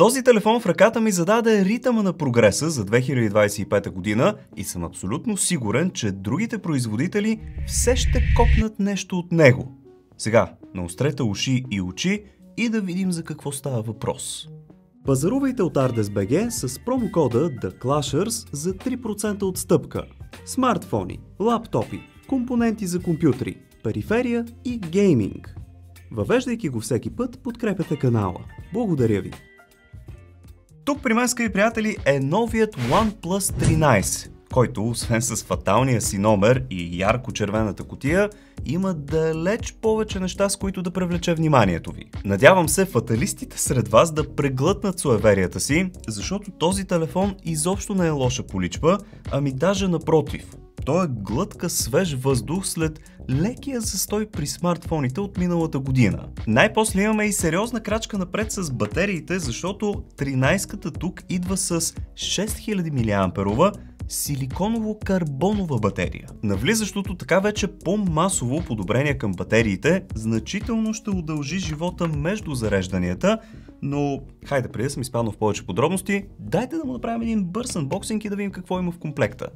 Този телефон в ръката ми зададе ритъма на прогреса за 2025 година и съм абсолютно сигурен, че другите производители все ще копнат нещо от него. Сега, наострете уши и очи и да видим за какво става въпрос. Пазарувайте от ArtDesk.bg с промокода TheClashers за 3% отстъпка. Смартфони, лаптопи, компоненти за компютри, периферия и гейминг. Въвеждайки го всеки път, подкрепяте канала. Благодаря ви! Тук при мен, скъпи приятели, е новият OnePlus 13, който освен с фаталния си номер и ярко-червената кутия, има далеч повече неща, с които да привлече вниманието ви. Надявам се фаталистите сред вас да преглътнат суеверията си, защото този телефон изобщо не е лоша количба, ами даже напротив. Той е глътка свеж въздух след лекия застой при смартфоните от миналата година. Най-после имаме и сериозна крачка напред с батериите, защото 13-ката тук идва с 6000 мАh силиконово-карбонова батерия. Навлизащото така вече по-масово подобрение към батериите значително ще удължи живота между зарежданията, но хайде, преди да съм изпаднал в повече подробности, дайте да му направим един бърз анбоксинг и да видим какво има в комплекта.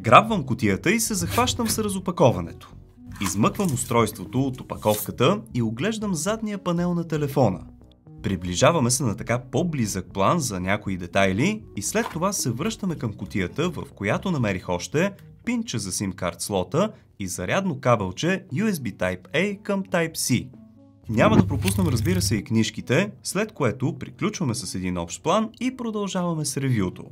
Грабвам кутията и се захващам с разопаковането. Измъквам устройството от опаковката и оглеждам задния панел на телефона. Приближаваме се на така по-близък план за някои детайли и след това се връщаме към кутията, в която намерих още пинче за SIM карт слота и зарядно кабелче USB Type-A към Type-C. Няма да пропуснем, разбира се, и книжките, след което приключваме с един общ план и продължаваме с ревюто.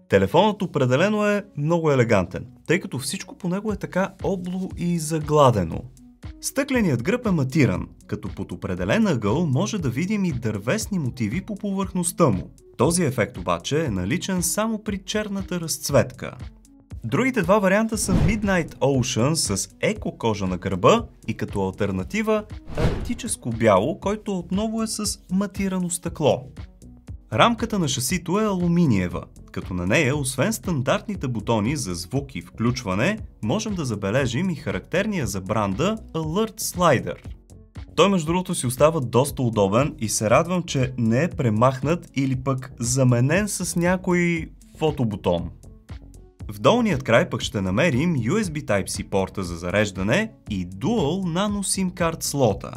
Телефонът определено е много елегантен, тъй като всичко по него е така обло и загладено. Стъкленият гръб е матиран, като под определен ъгъл може да видим и дървесни мотиви по повърхността му. Този ефект обаче е наличен само при черната разцветка. Другите два варианта са Midnight Ocean с еко кожа на гърба и като алтернатива арктическо бяло, който отново е с матирано стъкло. Рамката на шасито е алуминиева, като на нея, освен стандартните бутони за звук и включване, можем да забележим и характерния за бранда Alert Slider. Той между другото си остава доста удобен и се радвам, че не е премахнат или пък заменен с някой фотобутон. В долният край пък ще намерим USB Type-C порта за зареждане и Dual Nano SIM карт слота.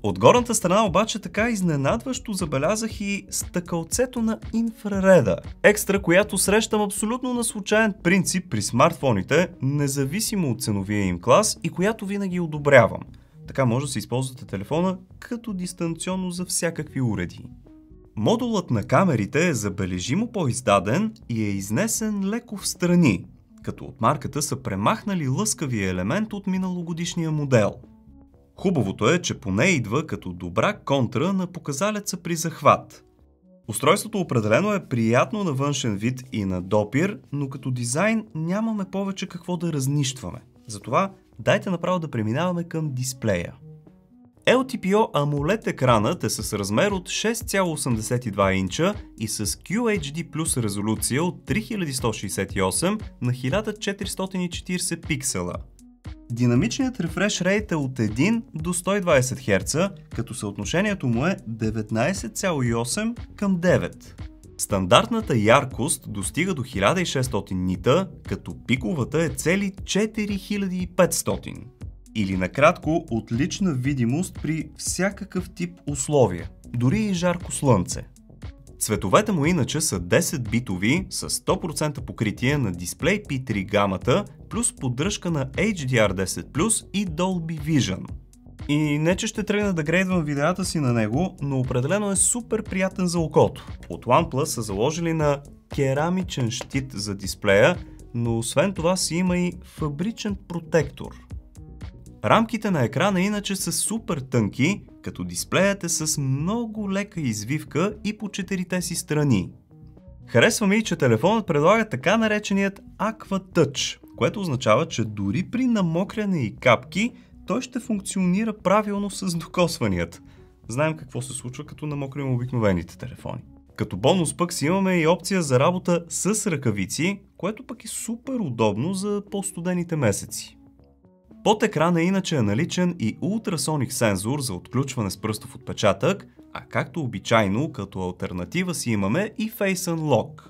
От горната страна обаче така изненадващо забелязах и стъкълцето на инфрареда. Екстра, която срещам абсолютно на случайен принцип при смартфоните, независимо от ценовия им клас и която винаги одобрявам. Така може да се използвате телефона като дистанционно за всякакви уреди. Модулът на камерите е забележимо по-издаден и е изнесен леко в страни, като от марката са премахнали лъскавия елемент от миналогодишния модел. Хубавото е, че поне идва като добра контра на показалеца при захват. Устройството определено е приятно на външен вид и на допир, но като дизайн нямаме повече какво да разнищваме. Затова дайте направо да преминаваме към дисплея. LTPO AMOLED екранът е с размер от 6,82 инча и с QHD Plus резолюция от 3168 на 1440 пиксела. Динамичният рефреш рейт е от 1 до 120 Hz, като съотношението му е 19,8 към 9. Стандартната яркост достига до 1600 нита, като пиковата е цели 4500. Или накратко, отлична видимост при всякакъв тип условия, дори и жарко слънце. Цветовете му иначе са 10 битови с 100% покритие на Display P3 гамата, плюс поддръжка на HDR10+, и Dolby Vision. И не че ще тръгна да грейдвам видеята си на него, но определено е супер приятен за окото. От OnePlus са заложили на керамичен щит за дисплея, но освен това си има и фабричен протектор. Рамките на екрана иначе са супер тънки, като дисплеят е с много лека извивка и по четирите си страни. Харесва ми, че телефонът предлага така нареченият Aqua Touch, което означава, че дори при намокряне и капки, той ще функционира правилно с докосванията. Знаем какво се случва, като намокрим обикновените телефони. Като бонус пък си имаме и опция за работа с ръкавици, което пък е супер удобно за по-студените месеци. Под екрана иначе е наличен и ултрасоник сензор за отключване с пръстов отпечатък, а както обичайно, като алтернатива си имаме и Face Unlock.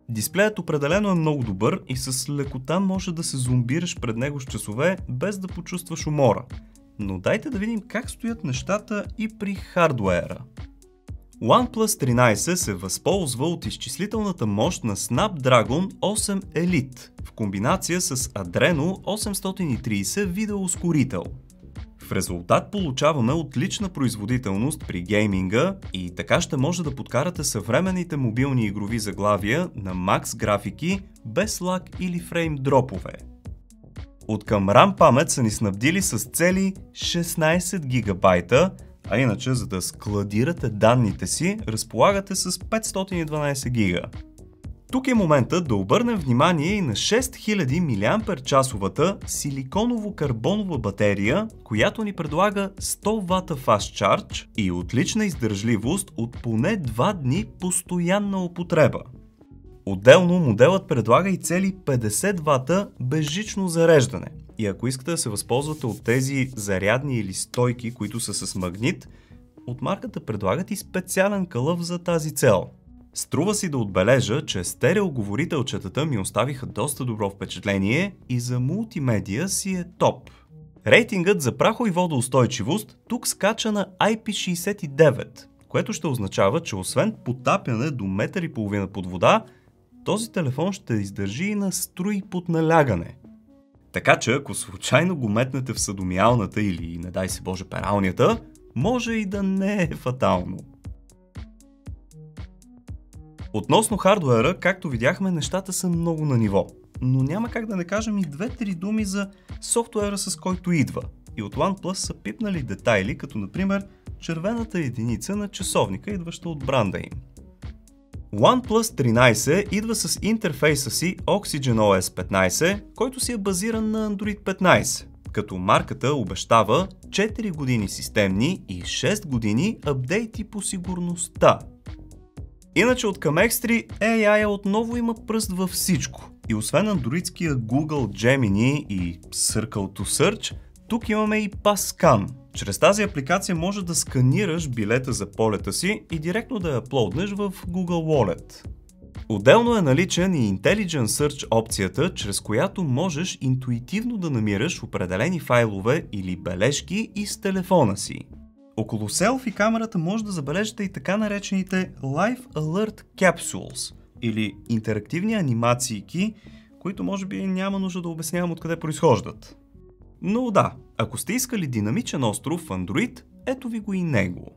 Дисплеят определено е много добър и с лекота може да се зомбираш пред него с часове, без да почувстваш умора. Но дайте да видим как стоят нещата и при хардуера. OnePlus 13 се възползва от изчислителната мощ на Snapdragon 8 Elite в комбинация с Adreno 830 видеоускорител. В резултат получаваме отлична производителност при гейминга и така ще може да подкарате съвременните мобилни игрови заглавия на Max графики без лаг или фрейм дропове. Откъм RAM памет са ни снабдили с цели 16 гигабайта, а иначе за да складирате данните си, разполагате с 512 гига. Тук е моментът да обърнем внимание и на 6000 мАч силиконово-карбонова батерия, която ни предлага 100 W Fast Charge и отлична издържливост от поне 2 дни постоянна употреба. Отделно моделът предлага и цели 50 W безжично зареждане. И ако искате да се възползвате от тези зарядни или стойки, които са с магнит, от марката предлагат и специален кълъв за тази цел. Струва си да отбележа, че стереоговорителчетата ми оставиха доста добро впечатление и за мултимедия си е топ. Рейтингът за прахо и водоустойчивост тук скача на IP69, което ще означава, че освен потапяне до 1,5 м под вода, този телефон ще издържи и на струи под налягане. Така че, ако случайно го метнете в съдомиалната или, не дай се Боже, пералнята, може и да не е фатално. Относно хардуера, както видяхме, нещата са много на ниво, но няма как да не кажем и 2-3 думи за софтуера, с който идва. И от OnePlus са пипнали детайли, като например червената единица на часовника, идваща от бранда им. OnePlus 13 идва с интерфейса си OxygenOS 15, който си е базиран на Android 15, като марката обещава 4 години системни и 6 години апдейти по сигурността. Иначе от към екстри, AI отново има пръст във всичко. И освен андроидския Google Gemini и Circle to Search, тук имаме и PassScan. Чрез тази апликация може да сканираш билета за полета си и директно да я аплоднеш в Google Wallet. Отделно е наличен и Intelligent Search опцията, чрез която можеш интуитивно да намираш определени файлове или бележки из телефона си. Около селфи камерата може да забележите и така наречените Live Alert Capsules или интерактивни анимациики, които може би няма нужда да обяснявам откъде произхождат. Но да, ако сте искали динамичен остров в Android, ето ви го и него.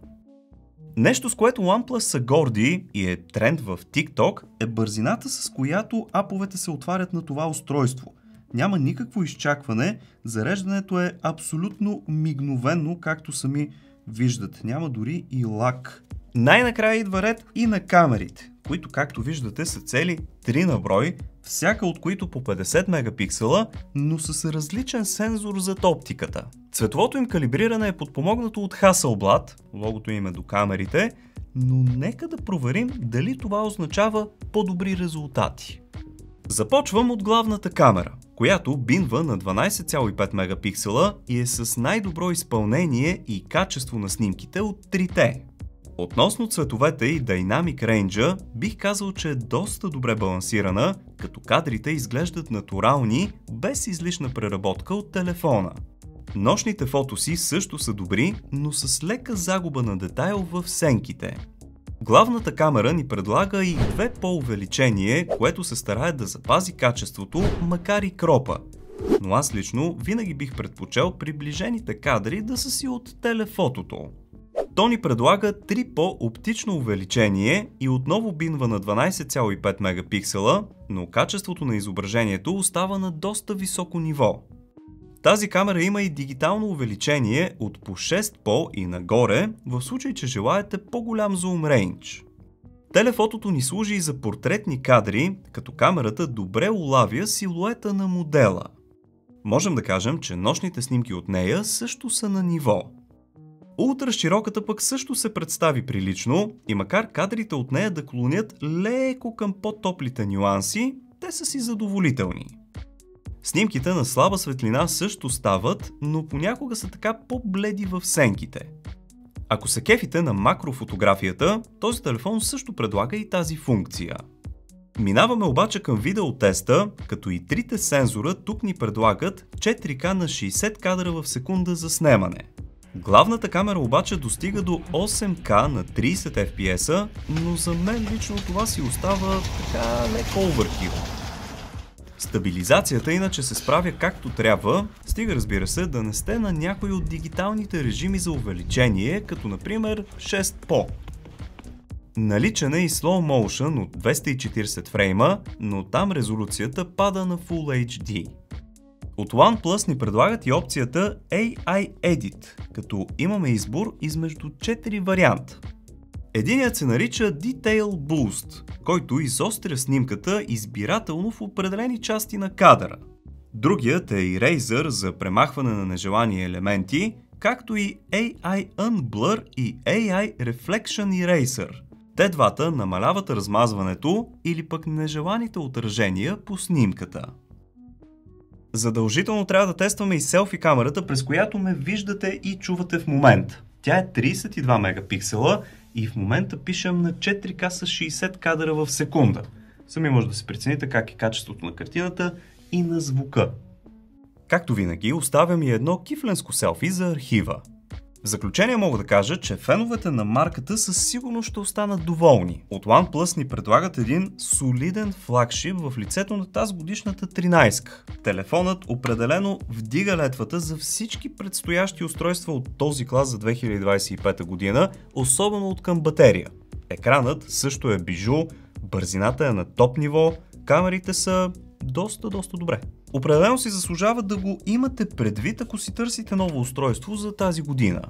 Нещо, с което OnePlus са горди и е тренд в TikTok, е бързината, с която аповете се отварят на това устройство. Няма никакво изчакване, зареждането е абсолютно мигновено, както сами виждате. Няма дори и лаг. Най-накрая идва ред и на камерите, които, както виждате, са цели 3 на брой, всяка от които по 50 мегапиксела, но с различен сензор зад оптиката. Цветовото им калибриране е подпомогнато от Hasselblad, логото им е до камерите, но нека да проверим дали това означава по-добри резултати. Започвам от главната камера, която бинва на 12,5 мегапиксела и е с най-добро изпълнение и качество на снимките от 3T. Относно цветовете и Dynamic Range, бих казал, че е доста добре балансирана, като кадрите изглеждат натурални, без излишна преработка от телефона. Нощните фотоси също са добри, но с лека загуба на детайл в сенките. Главната камера ни предлага и 2 по-увеличение, което се старае да запази качеството, макар и кропа. Но аз лично винаги бих предпочел приближените кадри да са си от телефотото. То ни предлага 3 по-оптично увеличение и отново бинва на 12,5 мегапиксела, но качеството на изображението остава на доста високо ниво. Тази камера има и дигитално увеличение от по 6 по и нагоре, в случай, че желаете по-голям зум рейндж. Телефотото ни служи и за портретни кадри, като камерата добре улавя силуета на модела. Можем да кажем, че нощните снимки от нея също са на ниво. Ултрашироката пък също се представи прилично и макар кадрите от нея да клонят леко към по-топлите нюанси, те са си задоволителни. Снимките на слаба светлина също стават, но понякога са така по-бледи в сенките. Ако се кефите на макрофотографията, този телефон също предлага и тази функция. Минаваме обаче към видеотеста, като и трите сензора тук ни предлагат 4К на 60 кадра в секунда за снемане. Главната камера обаче достига до 8К на 30 FPS, но за мен лично това си остава така леко оверкил. Стабилизацията иначе се справя както трябва, стига разбира се да не сте на някой от дигиталните режими за увеличение, като например 6PO. Наличен е и Slow Motion от 240 фрейма, но там резолюцията пада на Full HD. От OnePlus ни предлагат и опцията AI Edit, като имаме избор измежду 4 варианта. Единият се нарича Detail Boost, който изостря снимката избирателно в определени части на кадъра. Другият е Eraser за премахване на нежелани елементи, както и AI Unblur и AI Reflection Eraser. Те двата намаляват размазването или пък нежеланите отражения по снимката. Задължително трябва да тестваме и селфи камерата, през която ме виждате и чувате в момента. Тя е 32 мегапиксела и в момента пишем на 4К с 60 кадра в секунда. Сами може да се прецените как е качеството на картината и на звука. Както винаги, оставям и едно кифленско селфи за архива. В заключение мога да кажа, че феновете на марката със сигурност ще останат доволни. От OnePlus ни предлагат един солиден флагшип в лицето на тази годишната 13-ка. Телефонът определено вдига летвата за всички предстоящи устройства от този клас за 2025 година, особено от към батерия. Екранът също е бижу, бързината е на топ ниво, камерите са доста добре. Определено си заслужава да го имате предвид, ако си търсите ново устройство за тази година.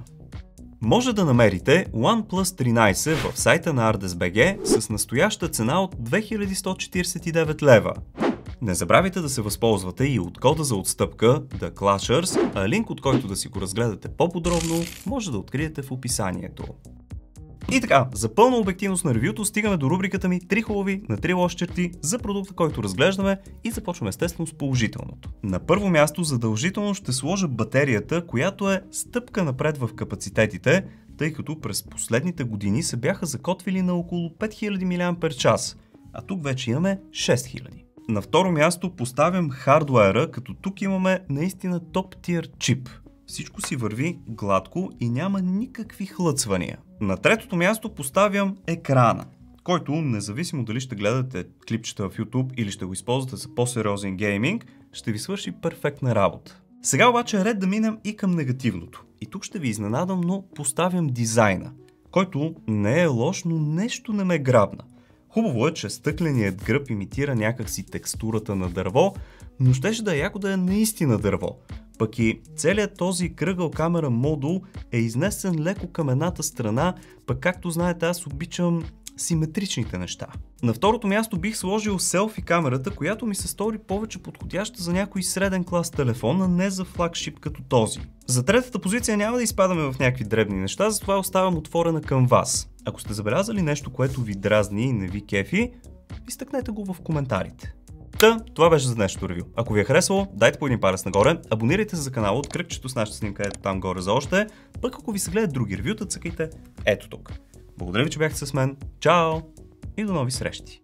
Може да намерите OnePlus 13 в сайта на Ardes.bg с настояща цена от 2149 лева. Не забравяйте да се възползвате и от кода за отстъпка The Clashers, а линк от който да си го разгледате по-подробно може да откриете в описанието. И така, за пълна обективност на ревюто стигаме до рубриката ми 3 хубави на 3 лоши черти за продукта, който разглеждаме, и започваме естествено с положителното. На първо място задължително ще сложа батерията, която е стъпка напред в капацитетите, тъй като през последните години се бяха закотвили на около 5000 мАч, а тук вече имаме 6000. На второ място поставям хардуера, като тук имаме наистина топ тир чип. Всичко си върви гладко и няма никакви хлъцвания. На третото място поставям екрана, който, независимо дали ще гледате клипчета в YouTube или ще го използвате за по-сериозен гейминг, ще ви свърши перфектна работа. Сега обаче е ред да минем и към негативното. И тук ще ви изненадам, но поставям дизайна, който не е лош, но нещо не ме грабна. Хубаво е, че стъкленият гръб имитира някакси текстурата на дърво, но щеше да е яко да е наистина дърво. Пък и целият този кръгъл камера модул е изнесен леко към едната страна, пък както знаете аз обичам симетричните неща. На второто място бих сложил селфи камерата, която ми се стори повече подходяща за някой среден клас телефон, а не за флагшип като този. За третата позиция няма да изпадаме в някакви дребни неща, затова оставям отворена към вас. Ако сте забелязали нещо, което ви дразни и не ви кефи, изтъкнете го в коментарите. Това беше за днешното ревю. Ако ви е харесало, дайте по един палец нагоре, абонирайте се за канала от кръгчето с нашата снимка ето там горе за още, пък ако ви се гледат други ревюта, цъкайте ето тук. Благодаря ви, че бяхте с мен, чао и до нови срещи!